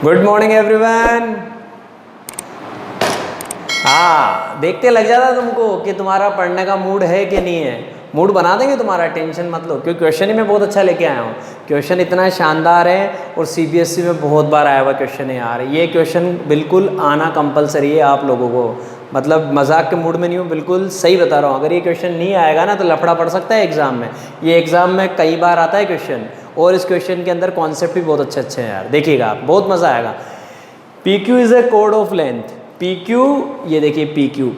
Good morning everyone. हाँ, देखते लग जाता तुमको कि तुम्हारा पढ़ने का मूड है कि नहीं है। मूड बना देंगे तुम्हारा, टेंशन मत लो, क्योंकि क्वेश्चन ही मैं बहुत अच्छा लेके आया हूँ। क्वेश्चन इतना शानदार है और सीबीएसई में बहुत बार आया हुआ क्वेश्चन है यार। ये क्वेश्चन बिल्कुल आना कंपलसरी है आप लोगों को, मतलब मजाक के मूड में नहीं हूँ, बिल्कुल सही बता रहा हूँ। अगर ये क्वेश्चन नहीं आएगा ना तो लफड़ा पड़ सकता है एग्जाम में। ये एग्जाम में कई बार आता है क्वेश्चन, और इस क्वेश्चन के अंदर कॉन्सेप्ट भी बहुत अच्छे अच्छे हैं यार। देखिएगा आप, बहुत मज़ा आएगा। P Q is a code of length. P Q, ये देखिए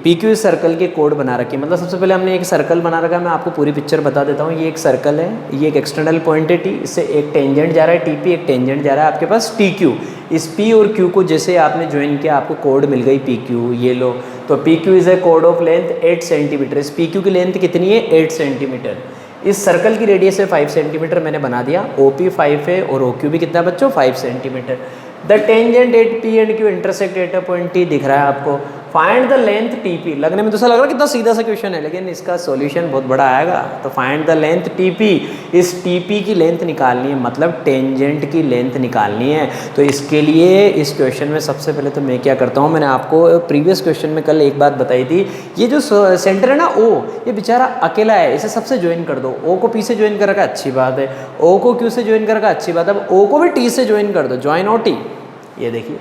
पी क्यू सर्कल के कोड बना रखे हैं। मतलब सबसे पहले हमने एक सर्कल बना रखा है। मैं आपको पूरी पिक्चर बता देता हूँ। ये एक सर्कल है, ये एक एक्सटर्नल पॉइंट है टी, इससे एक टेंजेंट जा रहा है टी पी, एक टेंजेंट जा रहा है आपके पास टी क्यू। इस पी और क्यू को जैसे आपने ज्वाइन किया आपको कोड मिल गई पी क्यू, ये लो। तो P Q is a code of length 8 centimetre. इस पी क्यू की लेंथ कितनी है? 8 सेंटीमीटर। इस सर्कल की रेडियस है 5 सेंटीमीटर, मैंने बना दिया। ओ पी 5 है और ओ क्यू भी कितना बच्चों? 5 centimetre. The tangent eight P and Q intersect at a point T, दिख रहा है आपको। Find the length T P. लगने में तो ऐसा लग रहा है कितना सीधा सा क्वेश्चन है, लेकिन इसका सॉल्यूशन बहुत बड़ा आएगा। तो find the length T P, इस टी पी की लेंथ निकालनी है, मतलब टेंजेंट की लेंथ निकालनी है। तो इसके लिए इस क्वेश्चन में सबसे पहले तो मैं क्या करता हूँ, मैंने आपको प्रीवियस क्वेश्चन में कल एक बात बताई थी। ये जो सेंटर है ना ओ, ये बेचारा अकेला है, इसे सबसे ज्वाइन कर दो। ओ को पी से ज्वाइन कर रखा, अच्छी बात है। ओ को क्यू से ज्वाइन कर रखा, अच्छी बात है। अब ओ को भी टी से ज्वाइन कर दो, ज्वाइन ओ टी। ये देखिए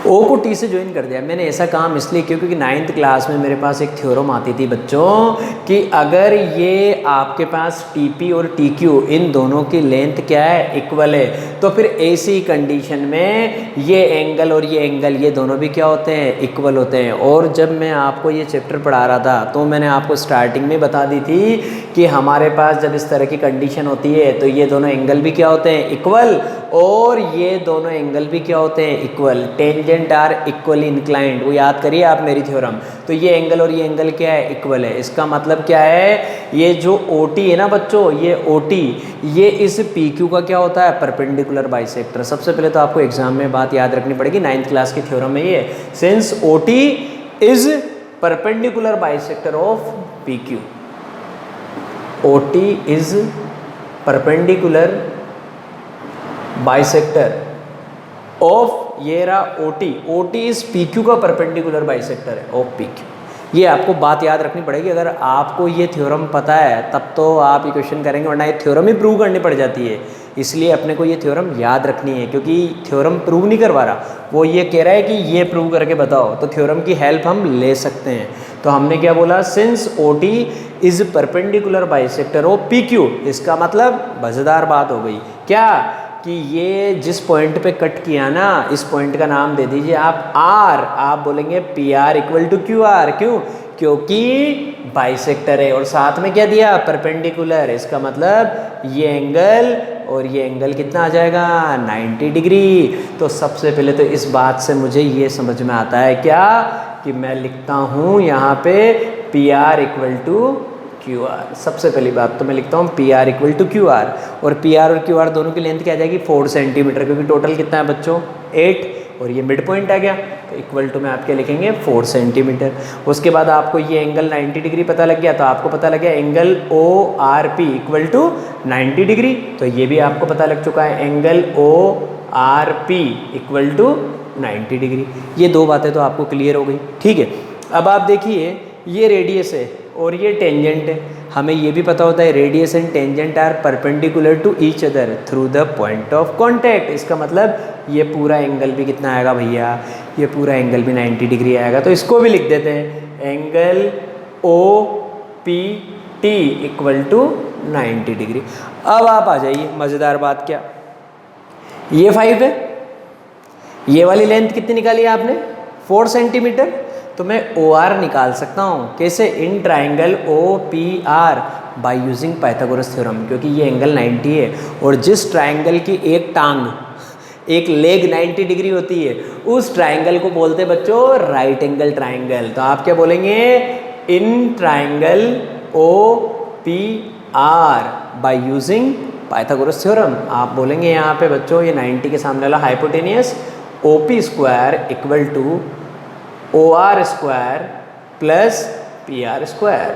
ओ को टी से ज्वाइन कर दिया। मैंने ऐसा काम इसलिए क्योंकि 9th क्लास में मेरे पास एक थ्योरम आती थी बच्चों, कि अगर ये आपके पास टी पी और टी क्यू इन दोनों की लेंथ क्या है? इक्वल है, तो फिर ऐसी कंडीशन में ये एंगल और ये एंगल, ये दोनों भी क्या होते हैं? इक्वल होते हैं। और जब मैं आपको ये चैप्टर पढ़ा रहा था तो मैंने आपको स्टार्टिंग में बता दी थी कि हमारे पास जब इस तरह की कंडीशन होती है तो ये दोनों एंगल भी क्या होते हैं? इक्वल, और ये दोनों एंगल भी क्या होते हैं? Equal. Tangent are equally inclined, वो याद करिए आप मेरी थ्योरम। तो ये एंगल और ये एंगल क्या है? इक्वल है। इसका मतलब क्या है? ये जो ओ टी है ना बच्चों, ये ओ टी, ये इस पी क्यू का क्या होता है? Perpendicular bisector. सबसे पहले तो आपको एग्जाम में बात याद रखनी पड़ेगी, 9th क्लास की थ्योरम में ये, since O T is perpendicular bisector of P Q. O T is perpendicular bisector of, ये रहा O T. O T is P Q का परपेंडिकुलर बाइसेक्टर है ऑफ पी क्यू। ये आपको बात याद रखनी पड़ेगी। अगर आपको ये थ्योरम पता है तब तो आप ये क्वेश्चन करेंगे, वरना ये थ्योरम ही प्रूव करनी पड़ जाती है। इसलिए अपने को ये थ्योरम याद रखनी है, क्योंकि थ्योरम प्रूव नहीं करवा रहा, वो ये कह रहा है कि ये प्रूव करके बताओ, तो थ्योरम की हेल्प हम ले सकते हैं। तो हमने क्या बोला? Since O T is perpendicular bisector of P Q. इसका मतलब मज़ेदार बात हो गई क्या? कि ये जिस पॉइंट पे कट किया ना, इस पॉइंट का नाम दे दीजिए आप आर। आप बोलेंगे P R equal to Q R. क्यों? क्योंकि बाइसेक्टर है, और साथ में क्या दिया? परपेंडिकुलर। इसका मतलब ये एंगल और ये एंगल कितना आ जाएगा? 90 डिग्री। तो सबसे पहले तो इस बात से मुझे ये समझ में आता है क्या, कि मैं लिखता हूँ यहाँ पे P R equal to Q R. सबसे पहली बात तो मैं लिखता हूँ P R equal to Q R, और पी आर और क्यू आर दोनों की लेंथ क्या आ जाएगी? 4 सेंटीमीटर, क्योंकि टोटल कितना है बच्चों? 8, और ये मिड पॉइंट आ गया, तो इक्वल टू में आप क्या लिखेंगे? 4 सेंटीमीटर। उसके बाद आपको ये एंगल 90 डिग्री पता लग गया, तो आपको पता लग गया angle O R P equal to 90 degree. तो ये भी आपको पता लग चुका है, angle O R P equal to 90 degree. ये दो बातें तो आपको क्लियर हो गई, ठीक है। अब आप देखिए, ये रेडियस है और ये टेंजेंट है। हमें ये भी पता होता है radius and tangent are perpendicular to each other through the point of contact. इसका मतलब ये पूरा एंगल भी कितना आएगा भैया? ये पूरा एंगल भी 90 डिग्री आएगा। तो इसको भी लिख देते हैं, angle O P T equal to 90 degree. अब आप आ जाइए, मज़ेदार बात क्या, ये 5 है, ये वाली लेंथ कितनी निकाली है आपने? 4 सेंटीमीटर। तो मैं ओ आर निकाल सकता हूँ कैसे? In triangle O P R by using Pythagoras theorem, क्योंकि ये एंगल 90 है, और जिस ट्राइंगल की एक टांग, एक लेग 90 डिग्री होती है, उस ट्राइंगल को बोलते हैं बच्चों राइट एंगल ट्राइंगल। तो आप क्या बोलेंगे? In triangle O P R by using Pythagoras theorem. आप बोलेंगे यहाँ पे बच्चों, ये 90 के सामने वाला hypotenuse O P square equal to O R square plus P R square.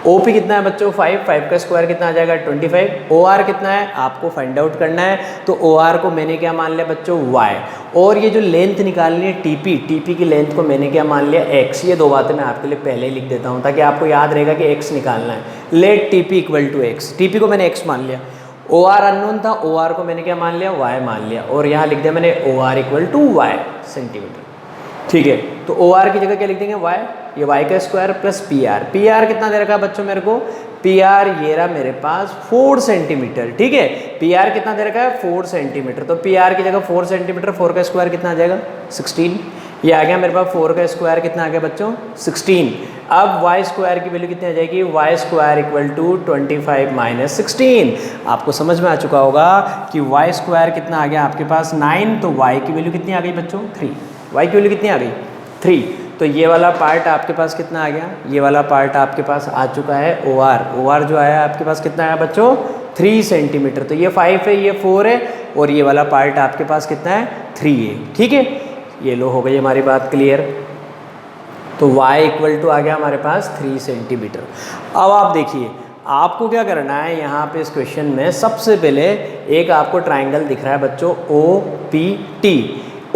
OP कितना है बच्चों 5, 5 का स्क्वायर कितना आ जाएगा 25। OR कितना है आपको फाइंड आउट करना है, तो OR को मैंने क्या मान लिया बच्चों y, और ये जो लेंथ निकालनी है TP की लेंथ को मैंने क्या मान लिया x। ये दो बातें मैं आपके लिए पहले ही लिख देता हूँ ताकि आपको याद रहेगा कि x निकालना है। Let TP equal to x, TP को मैंने x मान लिया, OR अननोन था, OR को मैंने क्या मान लिया y मान लिया, और यहाँ लिख दिया मैंने OR equal to y centimetre. ठीक है, तो OR की जगह क्या लिख देंगे y, ये y का स्क्वायर प्लस PR कितना दे रखा है बच्चों मेरे को, PR ये रहा मेरे पास 4 सेंटीमीटर। ठीक है, PR कितना दे रखा है 4 सेंटीमीटर, तो PR की जगह 4 सेंटीमीटर, 4 का स्क्वायर कितना आ जाएगा 16। ये आ गया मेरे पास 4 का स्क्वायर कितना आ गया बच्चों 16। अब y स्क्वायर की वैल्यू कितनी आ जाएगी, y square equal to 25 minus 16। आपको समझ में आ चुका होगा कि y स्क्वायर कितना आ गया आपके पास 9, तो y की वैल्यू कितनी आ गई बच्चों 3, y की वैल्यू कितनी आ गई 3। तो ये वाला पार्ट आपके पास कितना आ गया, ये वाला पार्ट आपके पास आ चुका है OR जो आया आपके पास कितना आया बच्चों 3 सेंटीमीटर। तो ये 5 है, ये 4 है, और ये वाला पार्ट आपके पास कितना है 3 है। ठीक है, ये लो हो गई हमारी बात क्लियर। तो y इक्वल टू आ गया हमारे पास 3 सेंटीमीटर। अब आप देखिए आपको क्या करना है यहाँ पे इस क्वेश्चन में, सबसे पहले एक आपको ट्राइंगल दिख रहा है बच्चों OPT।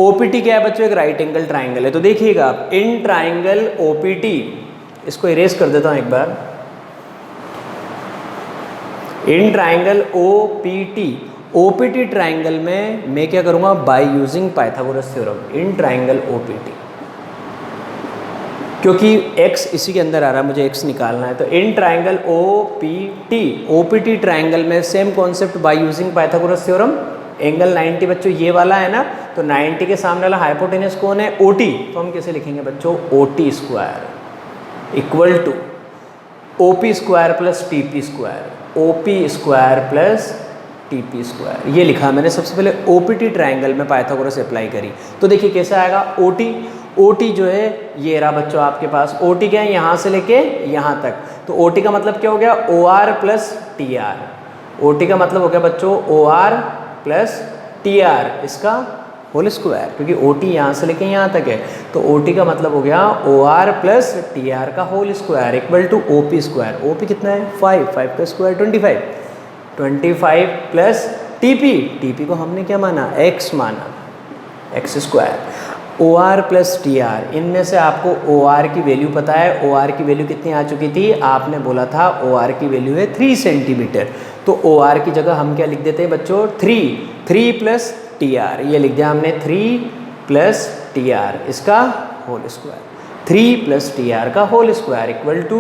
OPT क्या है बच्चों, एक राइट एंगल ट्राइंगल है। तो देखिएगा आप इन ट्राइंगल OPT, इसको इरेज कर देता हूँ एक बार, इन ट्राइंगल OPT ट्राइंगल में मैं क्या करूँगा, by using Pythagoras theorem in triangle OPT, क्योंकि x इसी के अंदर आ रहा है, मुझे x निकालना है। तो इन ट्राइंगल OPT ट्राइंगल में same concept by using Pythagoras theorem. Angle 90 बच्चों ये वाला है ना, तो 90 के सामने वाला हाइपोटेनस कौन है OT, तो हम कैसे लिखेंगे बच्चों OT square equal to OP square plus TP square, OP square plus TP square. ये लिखा मैंने सबसे पहले OPT ट्राइंगल में पाइथागोरस अप्लाई करी। तो देखिए कैसा आएगा OT जो है ये रहा बच्चों आपके पास, OT क्या है यहाँ से लेके यहाँ तक, तो OT का मतलब क्या हो गया OR प्लस TR। OT का मतलब हो गया बच्चों OR प्लस TR इसका होल स्क्वायर, क्योंकि OT यहाँ से लेके यहाँ तक है, तो OT का मतलब हो गया OR प्लस TR का whole square equal to OP square. OP कितना है 5 का स्क्वायर 25 प्लस TP को हमने क्या माना x माना, x square. OR plus TR, इनमें से आपको OR की वैल्यू पता है, OR की वैल्यू कितनी आ चुकी थी, आपने बोला था OR की वैल्यू है 3 सेंटीमीटर। तो OR की जगह हम क्या लिख देते हैं बच्चों 3 प्लस TR, ये लिख दिया हमने 3 प्लस TR इसका होल स्क्वायर, 3 प्लस TR का whole square equal to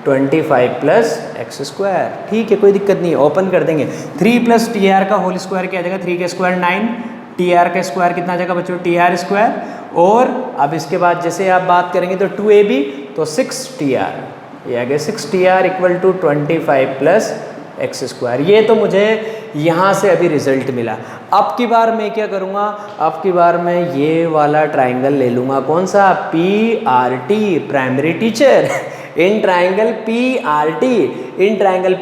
25 plus x square. ठीक है, कोई दिक्कत नहीं है, ओपन कर देंगे। 3 प्लस TR का होल स्क्वायर क्या आ जाएगा, 3 का स्क्वायर 9, TR का स्क्वायर कितना आ जाएगा बच्चों TR स्क्वायर, और अब इसके बाद जैसे आप बात करेंगे तो 2AB तो 6TR, ये आ गया 6TR equal to 25 plus x square. ये तो मुझे यहाँ से अभी रिजल्ट मिला। अब की बार मैं क्या करूँगा, अब की बार मैं ये वाला ट्राइंगल ले लूँगा, कौन सा PRT, primary teacher, in triangle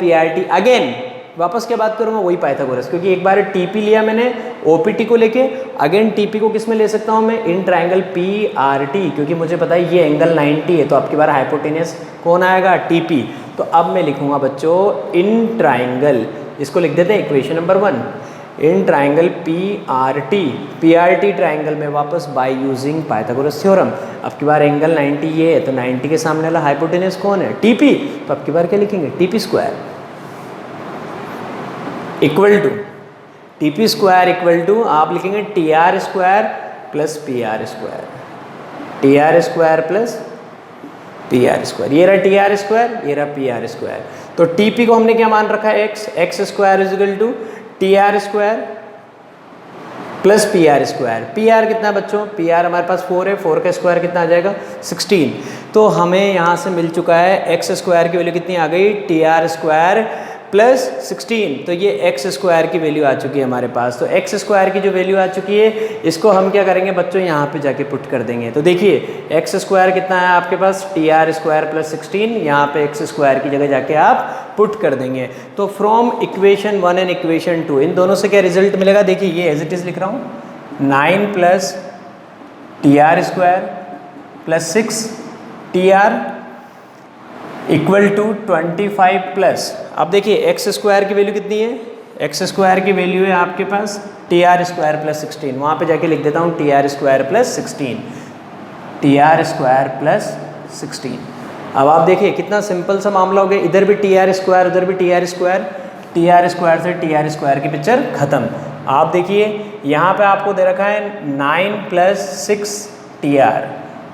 PRT again वापस क्या बात करूँगा, वही पाइथागोरस, क्योंकि एक बार TP लिया मैंने OPT को लेके, अगेन TP को किस में ले सकता हूँ मैं, इन ट्राइंगल PRT, क्योंकि मुझे पता है ये एंगल 90 है, तो आपकी बार हाइपोटेनस कौन आएगा TP। तो अब मैं लिखूँगा बच्चों इन ट्राइंगल, इसको लिख देते हैं equation number 1, in triangle PRT triangle में वापस बाय यूजिंग पाइथागोरस थ्योरम। अब की बार एंगल 90 ये है, तो 90 के सामने वाला हाइपोटेनस कौन है TP, तो अब की बार क्या लिखेंगे TP square equal to TP square equal to आप लिखेंगे TR square plus PR square, TR square plus PR square. ये रहा TR स्क्वायर, ये रहा PR स्क्वायर। तो TP को हमने क्या मान रखा है x square is equal to TR square plus PR square. PR कितना है बच्चों, PR हमारे पास 4 है, 4 का स्क्वायर कितना आ जाएगा 16। तो हमें यहाँ से मिल चुका है x स्क्वायर की वैल्यू कितनी आ गई TR स्क्वायर प्लस 16, तो ये x स्क्वायर की वैल्यू आ चुकी है हमारे पास। तो x स्क्वायर की जो वैल्यू आ चुकी है, इसको हम क्या करेंगे बच्चों, यहाँ पे जाके पुट कर देंगे। तो देखिए x स्क्वायर कितना है आपके पास TR स्क्वायर प्लस 16, यहाँ पे x स्क्वायर की जगह जाके आप पुट कर देंगे। तो फ्रॉम इक्वेशन 1 एंड इक्वेशन 2 इन दोनों से क्या रिजल्ट मिलेगा, देखिए ये एज इट इज़ लिख रहा हूँ, 9 plus TR square plus 6 TR equal to 25 plus, अब देखिए एक्स स्क्वायर की वैल्यू कितनी है, एक्स स्क्वायर की वैल्यू है आपके पास टी आर स्क्वायर प्लस 16, वहाँ पे जाके लिख देता हूँ T R square plus 16, T R square plus 16। अब आप देखिए कितना सिंपल सा मामला हो गया, इधर भी टी आर स्क्वायर उधर भी T R square, T R square से टी आर स्क्वायर की पिक्चर खत्म। आप देखिए यहाँ पे आपको दे रखा है 9 प्लस 6 टी आर,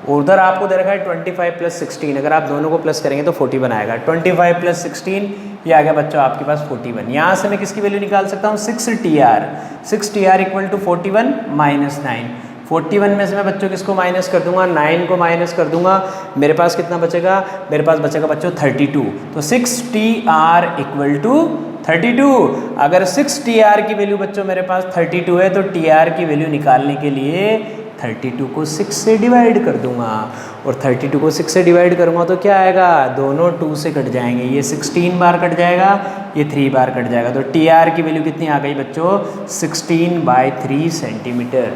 उधर आपको दे रखा है 25 प्लस 16, अगर आप दोनों को प्लस करेंगे तो 40 बनाएगा, 25 प्लस 16 ये आ गया बच्चों आपके पास 41। यहाँ से मैं किसकी वैल्यू निकाल सकता हूँ 6 T R equal to 41 minus 9, 41 में से मैं बच्चों किसको माइनस कर दूंगा 9 को माइनस कर दूंगा, मेरे पास कितना बचेगा, मेरे पास बचेगा बच्चों 32, तो 6 टी आर इक्वल टू 32। अगर 6 टी आर की वैल्यू बच्चों मेरे पास 32 है तो टी आर की वैल्यू निकालने के लिए 32 को 6 से डिवाइड कर दूंगा, और 32 को 6 से डिवाइड करूंगा तो क्या आएगा, दोनों 2 से कट जाएंगे, ये 16 बार कट जाएगा, ये 3 बार कट जाएगा, तो टी आर की वैल्यू कितनी आ गई बच्चों 16/3 सेंटीमीटर।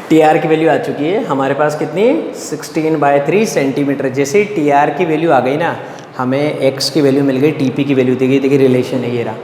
टी आर की वैल्यू आ चुकी है हमारे पास कितनी 16/3 सेंटीमीटर। जैसे ही टी आर की वैल्यू आ गई ना, हमें एक्स की वैल्यू मिल गई, टी पी की वैल्यू देखिए, देखिए रिलेशन है ये रहा,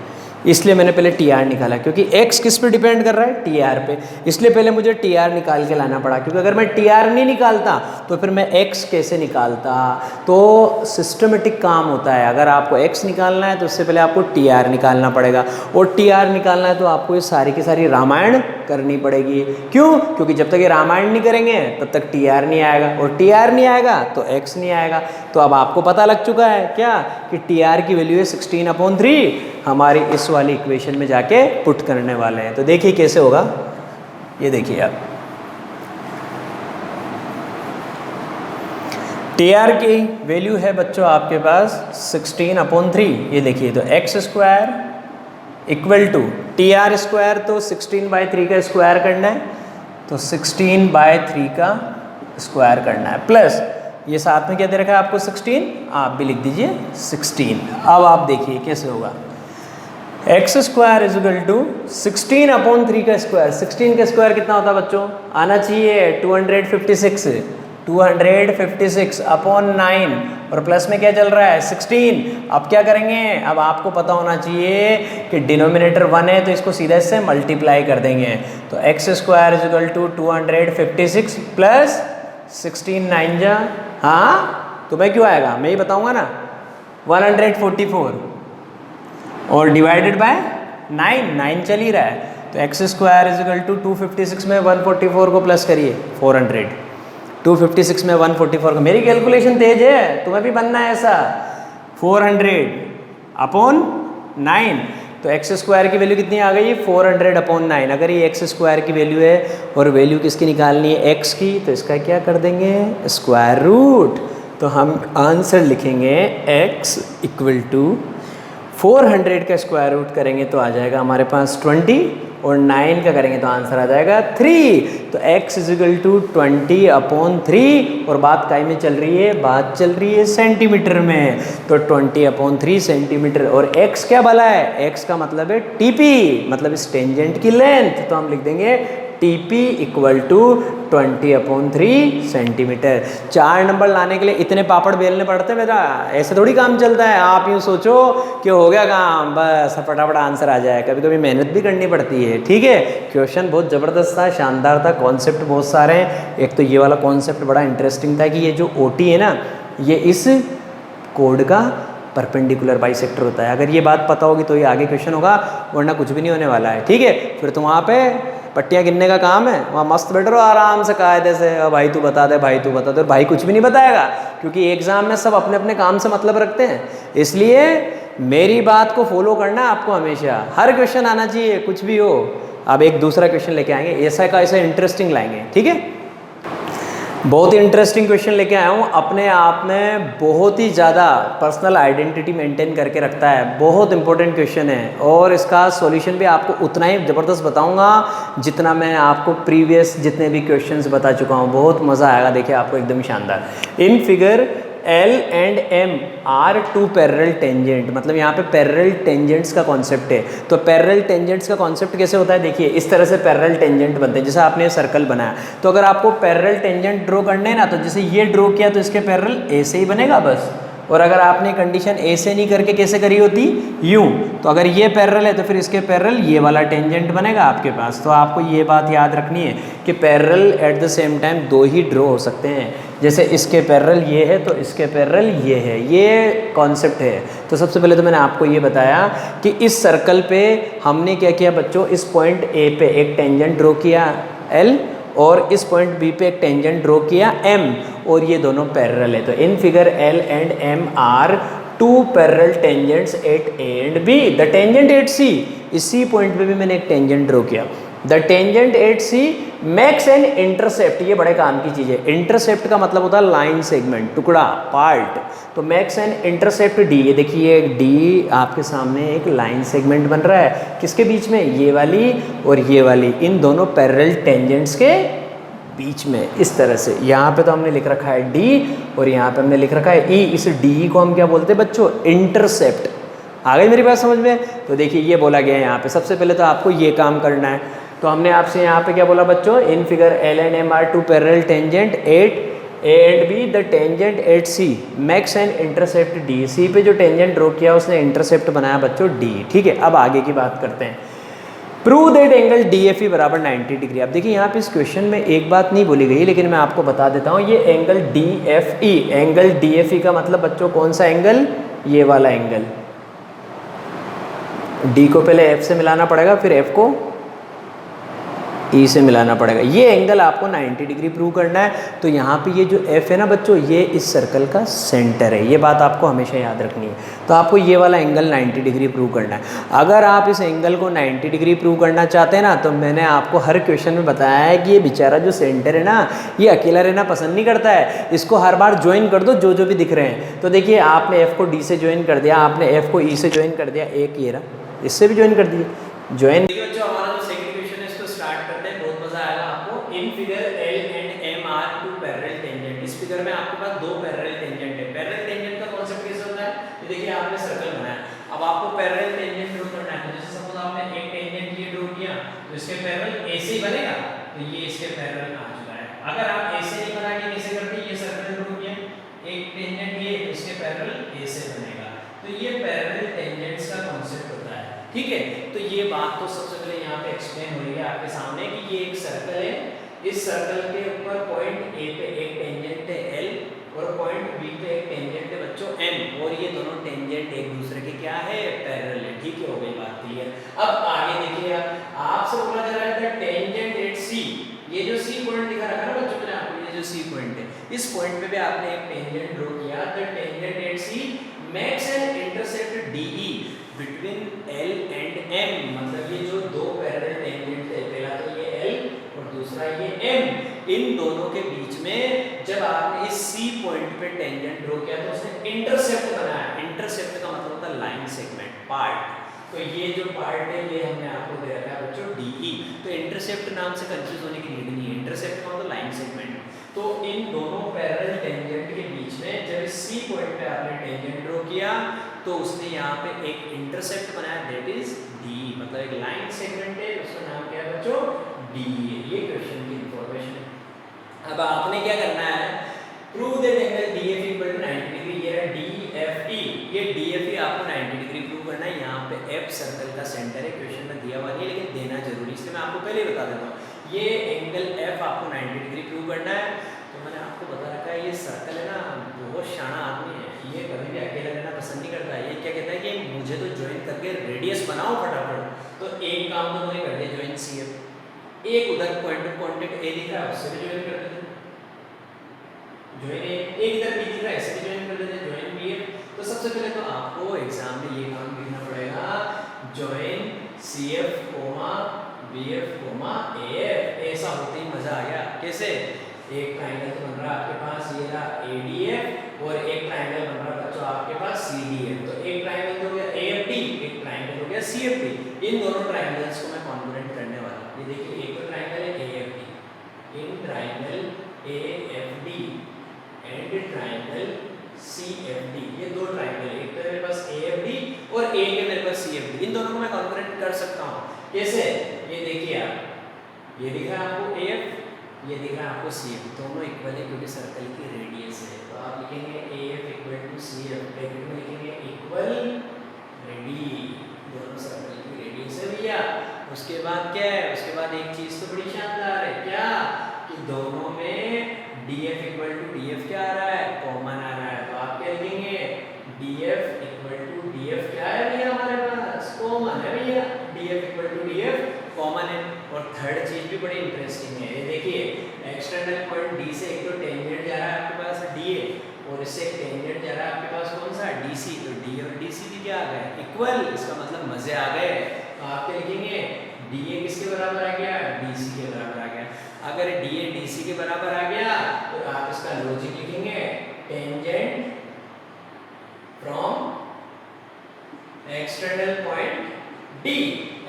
इसलिए मैंने पहले टी आर निकाला, क्योंकि x किस पे डिपेंड कर रहा है टी आर पे, इसलिए पहले मुझे टी आर निकाल के लाना पड़ा, क्योंकि अगर मैं टी आर नहीं निकालता तो फिर मैं x कैसे निकालता। तो सिस्टमेटिक काम होता है, अगर आपको x निकालना है तो उससे पहले आपको टी आर निकालना पड़ेगा, और टी आर निकालना है तो आपको ये सारी की सारी रामायण करनी पड़ेगी। क्यों? क्योंकि जब तक ये रामायण नहीं करेंगे तब तक टी आर नहीं आएगा, और टी आर नहीं आएगा तो x नहीं आएगा। तो अब आपको पता लग चुका है क्या कि टी आर की वैल्यू है 16/3, हमारी इस वाली इक्वेशन में जाके पुट करने वाले हैं। तो देखिए कैसे होगा, ये देखिए आप टी आर की वैल्यू है बच्चों आपके पास 16/3, ये देखिए, तो x square equal to T R square, तो 16/3 का स्क्वायर करना है, तो 16/3 का स्क्वायर करना है, प्लस ये साथ में क्या दे रखा है आपको 16, आप भी लिख दीजिए 16। अब आप देखिए कैसे होगा, x square is equal to 16/3 का स्क्वायर, 16 का स्क्वायर कितना होता है बच्चों, आना चाहिए 256 अपॉन 9, और प्लस में क्या चल रहा है 16। अब क्या करेंगे, अब आपको पता होना चाहिए कि डिनोमिनेटर 1 है तो इसको सीधा इससे मल्टीप्लाई कर देंगे, तो x square is equal to 256 plus 16 9 जा, हाँ तो मैं क्यों आएगा, मैं ही बताऊंगा ना, 144 और डिवाइडेड बाय 9 चल ही रहा है, तो x square is equal to 256 में 144 को प्लस करिए 400, 256 में 144 को, मेरी कैलकुलेशन तेज है, तुम्हें भी बनना है ऐसा, 400/9, तो एक्स स्क्वायर की वैल्यू कितनी आ गई 400/9। अगर ये एक्स स्क्वायर की वैल्यू है और वैल्यू किसकी निकालनी है एक्स की, तो इसका क्या कर देंगे स्क्वायर रूट, तो हम आंसर लिखेंगे x इक्वल टू 400 का स्क्वायर रूट करेंगे तो आ जाएगा हमारे पास 20, और 9 का करेंगे तो आंसर आ जाएगा 3, तो x इज इक्वल टू 20/3, और बात काय में चल रही है, बात चल रही है सेंटीमीटर में, तो 20/3 सेंटीमीटर, और x क्या भला है, x का मतलब है TP, मतलब इस टेंजेंट की लेंथ, तो हम लिख देंगे TP equal to 20/3 centimetre. 4 number लाने के लिए इतने पापड़ बेलने पड़ते हैं बेटा, ऐसे थोड़ी काम चलता है, आप यूँ सोचो कि हो गया काम बस फटाफट आंसर आ जाए, कभी कभी मेहनत भी करनी पड़ती है, ठीक है। क्वेश्चन बहुत ज़बरदस्त था, शानदार था, कॉन्सेप्ट बहुत सारे हैं। एक तो ये वाला कॉन्सेप्ट बड़ा इंटरेस्टिंग था कि ये जो OT है ना, ये इस कोड का परपेंडिकुलर बाइसेक्टर होता है। अगर ये बात पता होगी तो ये आगे क्वेश्चन होगा, वरना कुछ भी नहीं होने वाला है, ठीक है। फिर तुम वहाँ पे पट्टियाँ गिनने का काम है, वहाँ मस्त बैठ रहो आराम से कायदे से, भाई तू बता दे, भाई तू बता दे, भाई कुछ भी नहीं बताएगा, क्योंकि एग्जाम में सब अपने अपने काम से मतलब रखते हैं। इसलिए मेरी बात को फॉलो करना आपको हमेशा, हर क्वेश्चन आना चाहिए, कुछ भी हो। अब एक दूसरा क्वेश्चन लेके आएंगे, ऐसा का ऐसा इंटरेस्टिंग लाएंगे, ठीक है। बहुत ही इंटरेस्टिंग क्वेश्चन लेके आया हूँ, अपने आप में बहुत ही ज़्यादा पर्सनल आइडेंटिटी मेंटेन करके रखता है, बहुत इंपॉर्टेंट क्वेश्चन है, और इसका सॉल्यूशन भी आपको उतना ही ज़बरदस्त बताऊंगा जितना मैं आपको प्रीवियस जितने भी क्वेश्चंस बता चुका हूँ। बहुत मज़ा आएगा, देखिए आपको एकदम शानदार। In figure L and M are 2 parallel tangent, मतलब यहाँ पे पैरेलल टेंजेंट्स का कॉन्सेप्ट है। तो पैरेलल टेंजेंट्स का कॉन्सेप्ट कैसे होता है, देखिए इस तरह से पैरेलल टेंजेंट बनते हैं, जैसे आपने ये सर्कल बनाया, तो अगर आपको पैरेलल टेंजेंट ड्रॉ करने हैं ना, तो जैसे ये ड्रॉ किया तो इसके पैरेलल ऐसे ही बनेगा बस, और अगर आपने कंडीशन ए से नहीं करके कैसे करी होती, यूं, तो अगर ये पैरेलल है तो फिर इसके पैरेलल ये वाला टेंजेंट बनेगा आपके पास। तो आपको ये बात याद रखनी है कि parallel at the same time दो ही ड्रॉ हो सकते हैं। जैसे इसके पैरेलल ये है तो इसके पैरेलल ये है, ये कॉन्सेप्ट है। तो सबसे पहले तो मैंने आपको ये बताया कि इस सर्कल पे हमने क्या किया बच्चों, इस पॉइंट ए पे एक टेंजेंट ड्रॉ किया एल, और इस पॉइंट बी पे एक टेंजेंट ड्रॉ किया एम, और ये दोनों पैरेलल है। तो in figure L and M are two parallel tangents at A and B. The tangent at C, इसी पॉइंट पे भी मैंने एक टेंजेंट ड्रॉ किया। The tangent at C makes an intercept, ये बड़े काम की चीज़ है। इंटरसेप्ट का मतलब होता है लाइन सेगमेंट, टुकड़ा, पार्ट। तो मैक्स एन इंटरसेप्ट डी, ये देखिए डी आपके सामने एक लाइन सेगमेंट बन रहा है, किसके बीच में, ये वाली और ये वाली, इन दोनों पैरेलल टेंजेंट्स के बीच में, इस तरह से। यहाँ पे तो हमने लिख रखा है डी और यहाँ पे हमने लिख रखा है ई। इस डी को हम क्या बोलते हैं बच्चों, इंटरसेप्ट। आ गई मेरी बात समझ में? तो देखिए ये बोला गया है यहाँ पे, सबसे पहले तो आपको ये काम करना है। तो हमने आपसे यहाँ पे क्या बोला बच्चों, in figure L and M are two parallel tangent at A and B, the tangent at C makes and intercept D. C पे जो टेंजेंट ड्रॉ किया उसने इंटरसेप्ट बनाया बच्चों डी। ठीक है, अब आगे की बात करते हैं। Prove that angle D F E बराबर 90 डिग्री। अब देखिए यहाँ पे इस क्वेश्चन में एक बात नहीं बोली गई, लेकिन मैं आपको बता देता हूँ। ये angle D F E, angle D F E का मतलब बच्चों कौन सा एंगल, ये वाला एंगल। डी को पहले एफ से मिलाना पड़ेगा, फिर एफ को ई से मिलाना पड़ेगा। ये एंगल आपको 90 डिग्री प्रूव करना है। तो यहाँ पे ये जो एफ है ना बच्चों, ये इस सर्कल का सेंटर है। ये बात आपको हमेशा याद रखनी है। तो आपको ये वाला एंगल 90 डिग्री प्रूव करना है। अगर आप इस एंगल को 90 डिग्री प्रूव करना चाहते हैं ना, तो मैंने आपको हर क्वेश्चन में बताया है कि ये बेचारा जो सेंटर है ना, ये अकेला रहना पसंद नहीं करता है। इसको हर बार ज्वाइन कर दो जो जो भी दिख रहे हैं। तो देखिए आपने एफ को डी से ज्वाइन कर दिया, आपने एफ को ई से ज्वाइन कर दिया, एक ये रहा, इससे भी ज्वाइन कर दिए, join. In figure L and M are two parallel tangent. इस फिगर में आपके पास दो पैरेलल टेंजेंट है। पैरेलल टेंजेंट का कॉन्सेप्ट कैसे होता है, ये देखिए आपने सर्कल बनाया, अब आपको पैरेलल टेंजेंट ड्रॉ करना है। तो जैसे सपोज आपने एक टेंजेंट ये ड्रॉ किया, तो इसके पैरेलल ए से बनेगा, तो ये इसके पैरेलल आ चुका है। अगर आप ए से नहीं बना के कैसे करते, ये सर्कल ड्रॉ किया, एक टेंजेंट ये इसके पैरेलल ए से बनेगा। तो ये पैरेलल टेंजेंट्स का कॉन्सेप्ट होता है। ठीक है, तो ये बात तो सबसे पहले यहाँ पे एक्सप्लेन हो रही है आपके सामने कि ये एक सर्कल है, इस सर्कल के ऊपर पॉइंट ए पे एक टेंजेंट है एल और पॉइंट बी पे एक टेंजेंट है बच्चों एम, और ये दोनों टेंजेंट एक दूसरे के क्या है, पैरेलल है। ठीक है, हो गई बात क्लियर। अब आगे देखिए, आपसे बोला जा रहा है द टेंजेंट एट सी, ये जो सी पॉइंट दिखा रखा है ना बच्चों, मैंने आपको ये जो सी पॉइंट है, इस पॉइंट पे भी आपने एक टेंजेंट ड्रॉ किया। The tangent at C makes an intercept D E between L and M. मतलब ये जो दो पैरेलल टेंजेंट है, पहला तो ये एल और दूसरा ये एम, इन दोनों के बीच में जब आपने इस सी पॉइंट पे टेंजेंट ड्रॉ किया तो उसने इंटरसेप्ट बनाया। इंटरसेप्ट का मतलब होता है लाइन सेगमेंट, पार्ट। तो ये जो पार्ट है ये हमने आपको दे रखा है बच्चों डीई। तो इंटरसेप्ट नाम से कंफ्यूज होने की नीड नहीं है, इंटरसेप्ट का मतलब लाइन सेगमेंट। तो इन दोनों पैरेलल टेंजेंट के बीच में जब इस सी पॉइंट पे आपने टेंजेंट ड्रॉ किया तो उसने यहाँ पे एक इंटरसेप्ट बनाया, दैट इज डी, मतलब एक लाइन सेगमेंट है, उसका नाम क्या है बच्चों, डी। ये क्वेश्चन की इंफॉर्मेशन है। अब आपने क्या करना है, prove that angle D F equal to 90 degree. ये है डीएफई, ये डीएफई आपको 90 डिग्री प्रूव करना है। यहाँ पे एफ सर्कल का सेंटर है, क्वेश्चन में दिया हुआ नहीं है लेकिन देना जरूरी, इसलिए मैं आपको पहले ही बता देता हूँ। ये एंगल एफ आपको 90 डिग्री प्रूव करना है। तो मैंने आपको बता रखा है, ये सर्कल है ना, बहुत शाना आदमी है, ये कभी भी अकेला रहना पसंद नहीं करता। ये क्या कहता है कि मुझे तो ज्वाइन करके रेडियस बनाओ फटाफट। तो एक काम तो मैंने कर दिया, ज्वाइन सी एफ। एक उधर पॉइंट ऑफ कांटेक्ट ए दिख रहा है, उससे भी ज्वाइन कर देते, ज्वाइन ए। एक इधर बी दिख रहा है, इससे भी ज्वाइन कर देते, ज्वाइन बी एफ। तो सबसे पहले तो आपको एग्जाम में ये काम लिखना पड़ेगा, join C F comma B F comma A F. ऐसा होते ही मजा आ गया। कैसे, एक ट्रायंगल तो बन रहा है आपके पास, ये रहा ए डी एफ, और एक ट्रायंगल बन रहा बच्चों आपके पास सी डी एफ। तो एक ट्रायंगल तो हो गया ए एफ डी, एक ट्रायंगल हो गया सी एफ डी। इन दोनों ट्रायंगल्स को मैं कॉन्ग्रुएंट करने वाला हूं। ये देखिए, एक तो ट्रायंगल है A F D, in triangle A F D and triangle C F D, ये दो ट्रायंगल है, एक तो मेरे पास ए एफ डी और एक है मेरे पास सी एफ डी। इन दोनों को मैं कॉन्ग्रुएंट कर सकता हूँ। कैसे, ये देखिए आप, ये दिख रहा है आपको ए एफ, ये दिख रहा है आपको सी एफ, दोनों इक्वल है क्योंकि सर्कल की रेडियस है। तो आप लिखेंगे A F equal to C F, bracket में लिखेंगे इक्वल रेडी, दोनों सर्कल की रेडियस है भैया। उसके बाद क्या है, उसके बाद एक चीज तो बड़ी शानदार है, क्या कि दोनों में D F equal to D F क्या आ रहा है, कॉमन आ रहा है। तो आप क्या लिखेंगे, D F equal to D F क्या है भैया हमारे पास, कॉमन है भैया, D F equal to D F common है। और थर्ड चीज भी बड़ी इंटरेस्टिंग है, ये देखिए एक्सटर्नल पॉइंट डी से एक तो टेंजेंट जा रहा है आपके पास डी ए, और इससे एक टेंजेंट जा रहा है आपके पास कौन सा, डी सी। तो डी और डी सी भी क्या आ गए, इक्वल, इसका मतलब मजे आ गए। तो आप क्या लिखेंगे, डी ए किसके बराबर आ गया, डी सी के बराबर आ गया। अगर डी ए डी सी के बराबर आ गया तो आप इसका लॉजिक लिखेंगे, tangent from external point D,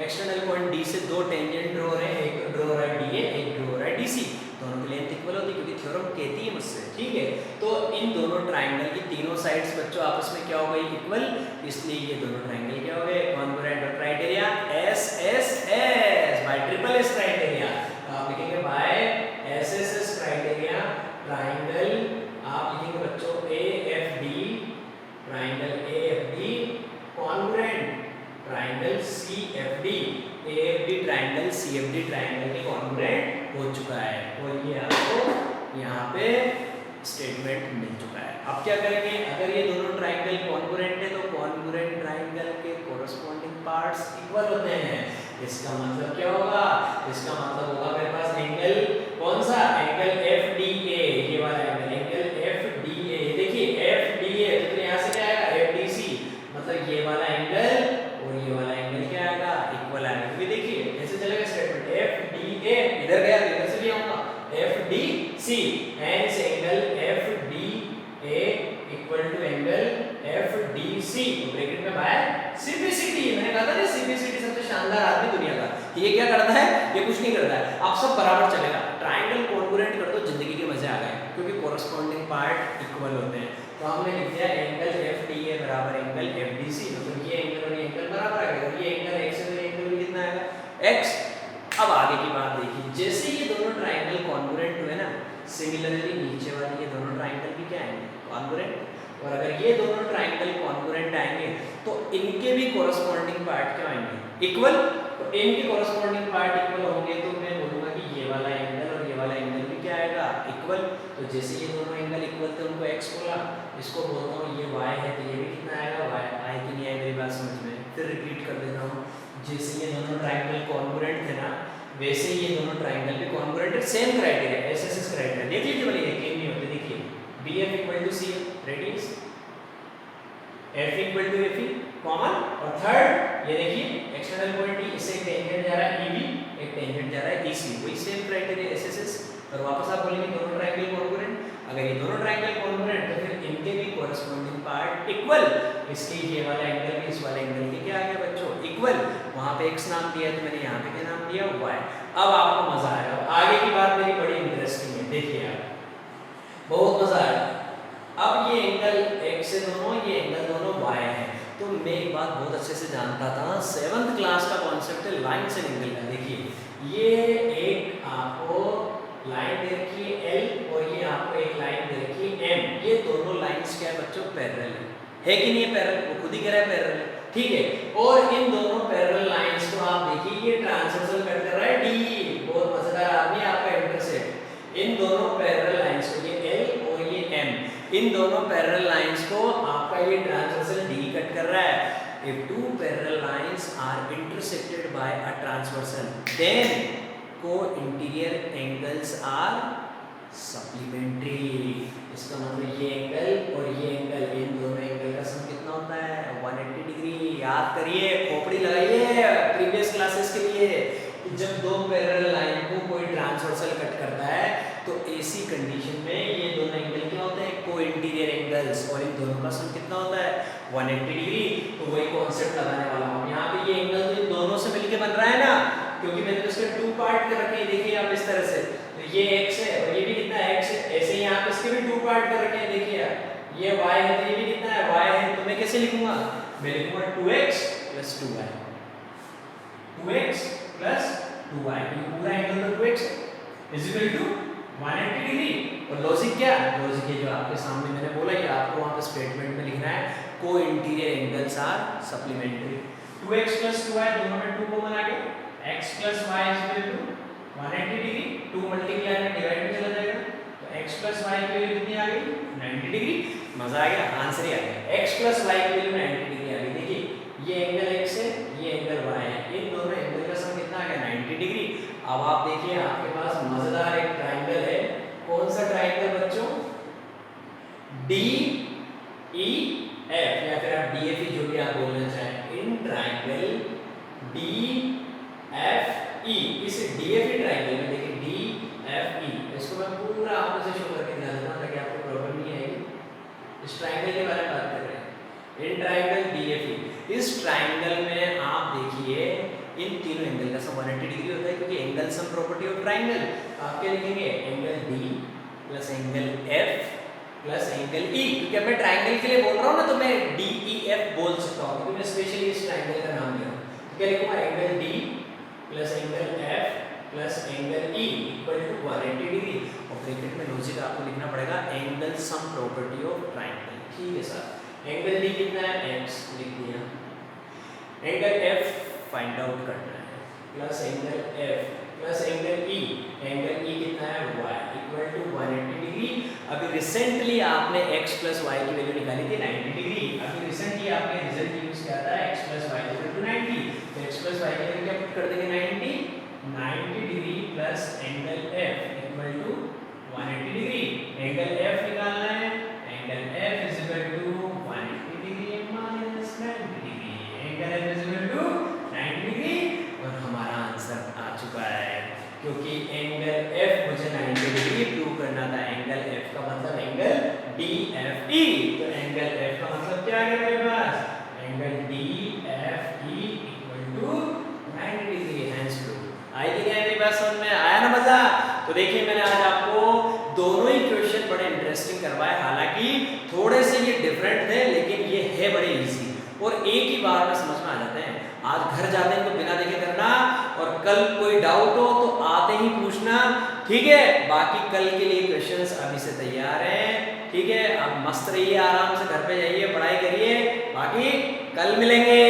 external point D से दो टेंजेंट ड्रॉ हो रहे हैं, एक ड्रॉ हो रहा है डी ए, एक ड्रॉ हो रहा है डी सी, दोनों की लेंथ इक्वल होती है क्योंकि थ्योरम कहती है मुझसे, ठीक है। तो इन दोनों ट्राइंगल की तीनों साइड्स बच्चों आपस में क्या हो गई, इक्वल, इसलिए ये दोनों ट्राइंगल क्या हो गए, कॉन्ग्रुएंट। और criteria S S S by triple S criteria, तो आप लिखेंगे by S S S criteria triangle, आप लिखेंगे बच्चों A F D, triangle A F D congruent triangle C F D, A F D triangle C F D triangle के congruent हो चुका है। और ये आपको यहाँ पे स्टेटमेंट मिल चुका है। अब क्या करेंगे, अगर ये दोनों ट्राइंगल कॉन्ग्रुएंट है तो कॉन्ग्रुएंट ट्राइंगल के कोरस्पॉन्डिंग पार्ट्स इक्वल होते हैं। इसका मतलब क्या होगा, इसका मतलब होगा मेरे पास एंगल कौन सा, एंगल एफ डी ए, ये वाला एंगल, एंगल एफ डी ए, देखिए एफ डी ए तो यहाँ से क्या आएगा, एफ डी सी, मतलब ये वाला एंगल और ये वाला एंगल क्या आएगा, इक्वल आएगा। क्योंकि देखिए ऐसे चलेगा स्टेटमेंट, एफ डी ए इधर गया इधर से भी आऊंगा, F D C, hence angle F D A equal to angle F D C, तो ब्रैकेट में बाय सिंप्लिसिटी, मैंने कहा था ना सिंप्लिसिटी सबसे शानदार आदमी दुनिया का। ये क्या करता है, ये कुछ नहीं करता है, आप सब बराबर चलेगा, ट्राइंगल कॉन्ग्रुएंट कर दो, जिंदगी के मजे आ गए, क्योंकि कोरस्पॉन्डिंग पार्ट इक्वल होते हैं। तो हमने लिख दिया एंगल एफ डी ए बराबर एंगल एफ डी सी, मतलब ये एंगल और ये एंगल बराबर आ गया, और ये एंगल एक्स और ये एंगल कितना आएगा, एक्स। अब आगे की बात देखिए, जैसे ये दोनों ट्राइंगल कॉन्ग्रुएंट हुए ना, सिमिलरली नीचे वाले ये दोनों ट्राइंगल भी क्या आएंगे, कॉन्ग्रुएंट। और अगर ये दोनों ट्राइंगल कॉन्ग्रुएंट आएंगे तो इनके भी कोरस्पॉन्डिंग पार्ट क्या आएंगे, इक्वल। तो इनके कोरस्पॉन्डिंग पार्ट इक्वल होंगे तो मैं बोलूंगा कि ये वाला एंगल और ये वाला एंगल भी क्या आएगा, इक्वल। तो जैसे ये दोनों एंगल इक्वल थे उनको x बोला, इसको बोलता हूँ ये y है तो ये भी कितना आएगा, y। आए कि नहीं आए मेरी बात समझ में, फिर रिपीट कर देता हूँ, जैसे ये दोनों ट्राइंगल कॉन्ग्रुएंट थे ना, वैसे ये दोनों ट्राइंगल भी congruent, same criteria S S S criteria, देख लीजिए वाली एक नहीं होते, देखिए B F equal to C radius, F equal to F E common, और थर्ड ये देखिए एक्सटर्नल पॉइंट डी, इससे एक टेंजेंट जा रहा है ई बी, एक टेंजेंट जा रहा है ई सी, वही same criteria S S S. और वापस आप बोलेंगे दोनों ट्राइंगल कॉन्ग्रुएंट, अगर ये दोनों ट्राइंगल कॉन्ग्रुएंट तो फिर इनके भी कोरस्पॉन्डिंग पार्ट इक्वल, इसके ये वाला एंगल भी इस वाले एंगल के क्या आ गया बच्चों, इक्वल। वहां पे x नाम दिया तो मैंने यहाँ पे क्या नाम दिया, y। अब आपको मजा आएगा, आगे की बात मेरी बड़ी इंटरेस्टिंग है, देखिए आप बहुत मजा आएगा। अब ये एंगल x से दोनों, ये एंगल दोनों y है, तो मैं एक बात बहुत अच्छे से जानता था, 7th क्लास का कॉन्सेप्ट है लाइन से एंगल का। देखिए ये एक आपको लाइन दे रखी है L और ये आपको एक लाइन दे रखी है M, ये दोनों लाइंस क्या है बच्चों, पैरेलल है कि नहीं है, पैरेलल, वो खुद ही कह रहा है पैरेलल, ठीक है। और इन दोनों पैरेलल लाइंस को आप देखिए, ये ट्रांसवर्सल कट कर रहा है D, बहुत मजेदार आदमी है आपका इंटरसेक्ट। इन दोनों पैरेलल लाइंस को, ये L और ये M, इन दोनों पैरेलल लाइंस को आपका ये ट्रांसवर्सल D कट कर रहा है। If two parallel lines are intersected by a transversal, then co-interior angles are supplementary। इसका मतलब ये एंगल और ये एंगल, इन दोनों एंगल का सम कितना होता है, 180 डिग्री। याद करिए, खोपड़ी लगाइए प्रीवियस क्लासेस के लिए। जब दो पैरेलल लाइन को कोई ट्रांसवर्सल कट करता है तो ऐसी कंडीशन में ये दोनों एंगल क्या होते हैं, को इंटीरियर एंगल्स, और इन दोनों का सम कितना होता है, 180 डिग्री। तो वही कॉन्सेप्ट लगाने वाला हूँ यहाँ पे। ये एंगल तो इन दोनों से मिलके बन रहा है ना, क्योंकि मैंने तो इसके 2 पार्ट कर रखे हैं, देखिए आप इस तरह से, तो ये x है और ये भी कितना है, x है। ऐसे ही यहाँ पे इसके भी 2 पार्ट कर रखे हैं, देखिए आप, ये y है तो ये भी कितना है, y है। तो मैं कैसे लिखूंगा, मैं लिखूंगा 2x + 2y, 2x + 2y, क्योंकि पूरा एंगल तो 2x है। Is equal to 180 degree. और लॉजिक क्या है? लॉजिक ये जो आपके सामने मैंने बोला कि आपको वहाँ पे स्टेटमेंट में लिखना है को interior angles are supplementary. 2x + 2y दोनों में 2 कॉमन आ गया, x + y is equal to 180 degree, 2 multiply में डिवाइड में चला जाएगा तो x + y की वैल्यू कितनी आ गई? 90 डिग्री। मजा आ गया, आंसर ही आ गया। x + y की वैल्यू 90 डिग्री आ गई। देखिए ये एंगल x है, ये एंगल y है, इन दोनों एंगल का सम कितना आ गया? 90 डिग्री। अब आप देखिए आपके पास मजेदार एक ट्रायंगल है। कौन सा ट्रायंगल बच्चों? D E F या फिर आप DFE जो भी आप बोलना चाहें। In triangle D F E, इस DFE ट्रायंगल में देखिए DFE, इसको मैं पूरा आपको से शो करके दिखा देता हूं ताकि आपको प्रॉब्लम नहीं आएगी। इस ट्रायंगल के बारे में बात कर रहे हैं। इन ट्रायंगल DFE, इस ट्रायंगल में आप देखिए इन तीनों एंगल का सम 180 डिग्री होता है क्योंकि angle sum property of triangle. आप क्या लिखेंगे? Angle D plus angle F plus angle E, क्योंकि मैं ट्रायंगल के लिए बोल रहा हूं ना तो मैं DEF बोल सकता हूं क्योंकि मैं स्पेशली इस ट्रायंगल का नाम ले रहा हूं। क्या लिखूंगा? Angle D plus angle F plus angle E equal to 180 degree. और ब्रैकेट में लॉजिक आपको लिखना पड़ेगा angle sum property of triangle. ठीक है सर। एंगल D कितना है? x लिख दिया। एंगल F फाइंड आउट करना है plus angle F plus angle E, angle E कितना है? y equal to 180 degree. अभी रिसेंटली आपने x + y की वैल्यू निकाली थी 90 डिग्री। अभी रिसेंटली आपने रिजल्ट यूज किया था x + y इक्वल टू 90, तो x + y की वैल्यू क्या पुट कर देंगे? 90 degree plus angle F equal to 180 degree. Angle F निकालना है, angle F is equal to 180 degree minus 90 degree. Angle F is equal to 90 degree और हमारा answer आ चुका है क्योंकि एंगल F मुझे 90 डिग्री प्रूव करना था। एंगल F का मतलब एंगल DFE, तो एंगल F का मतलब क्या आ गया मेरे पास? Angle DFE equal to 90 degree. Hence prove. आई थी क्या मेरी बात समझ में? आया ना मजा? तो देखिए मैंने आज आपको दोनों ही क्वेश्चन बड़े इंटरेस्टिंग करवाए, हालांकि थोड़े से ये डिफरेंट थे लेकिन ये है बड़े इजी और एक ही बार में समझ में आ जाते हैं। आज घर जाते हैं तो बिना देखे करना और कल कोई डाउट हो तो आते ही पूछना, ठीक है? बाकी कल के लिए क्वेश्चंस अभी से तैयार हैं, ठीक है? अब मस्त रहिए, आराम से घर पे जाइए, पढ़ाई करिए, बाकी कल मिलेंगे।